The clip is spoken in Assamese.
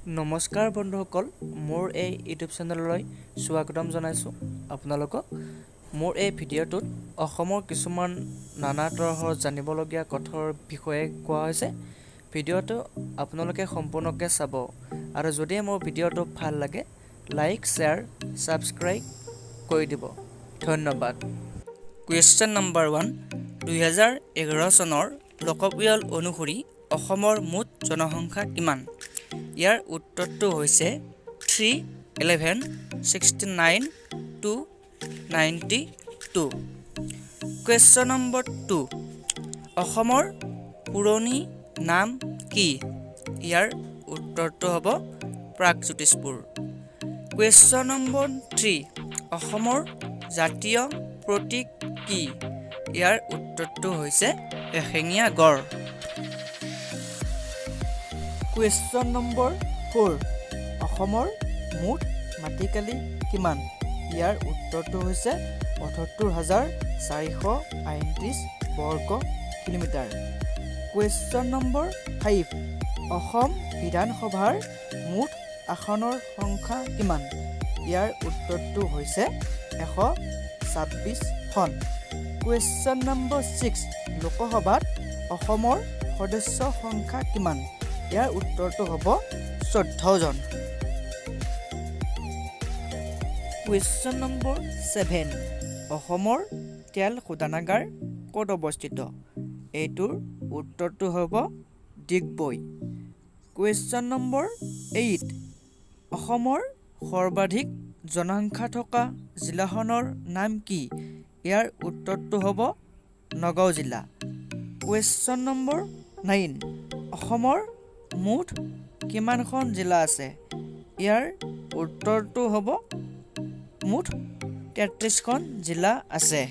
নমস্কাৰ বন্ধুসকল, মোৰ এই ইউটিউব চেনেললৈ স্বাগতম জনাইছোঁ আপোনালোকক। মোৰ এই ভিডিঅ'টোত অসমৰ কিছুমান নানা তৰহৰ জানিবলগীয়া কথাৰ বিষয়ে কোৱা হৈছে। ভিডিঅ'টো আপোনালোকে সম্পূৰ্ণকৈ চাব আৰু যদি মোৰ ভিডিঅ'টো ভাল লাগে লাইক, শ্বেয়াৰ, ছাবস্ক্ৰাইব কৰি দিব। ধন্যবাদ। কুৱেশ্যন নম্বৰ 1, 2011 চনৰ লোকপিয়ল অনুসৰি অসমৰ মুঠ জনসংখ্যা কিমান? ইয়াৰ উত্তৰটো হৈছে 31169 to 92। কুৱেশ্যন নম্বৰ 2, অসমৰ পুৰণি নাম কি? ইয়াৰ উত্তৰটো হ'ব প্ৰাগজ্যোতিষপুৰ। কুৱেশ্যন নম্বৰ 3, অসমৰ জাতীয় প্ৰতীক কি? ইয়াৰ উত্তৰটো হৈছে এশিঙীয়া গড়। কুৱেশ্যন নম্বৰ 4, অসমৰ মুঠ মাটিকালি কিমান? ইয়াৰ উত্তৰটো হৈছে ৭৮,৪৩৮ বৰ্গ কিলোমিটাৰ। কুৱেশ্যন নম্বৰ 5, অসম বিধানসভাৰ মুঠ আসনৰ সংখ্যা কিমান? ইয়াৰ উত্তৰটো হৈছে 126খন। কুৱেশ্যন নম্বৰ 6, লোকসভাত অসমৰ সদস্য সংখ্যা কিমান? ইয়াৰ উত্তৰটো হ'ব 14জন। কুৱেশ্যন নম্বৰ 7, অসমৰ তেল শোধনাগাৰ ক'ত অৱস্থিত? এইটোৰ উত্তৰটো হ'ব ডিগবৈ। কুৱেশ্যন নম্বৰ 8, অসমৰ সৰ্বাধিক জনসংখ্যা থকা জিলাখনৰ নাম কি? ইয়াৰ উত্তৰটো হ'ব নগাঁও জিলা। কুৱেশ্যন নম্বৰ 9, অসমৰ মুঠ কিমানখন জিলা আছে? ইয়াৰ উত্তৰটো হ'ব মুঠ 33খন জিলা আছে।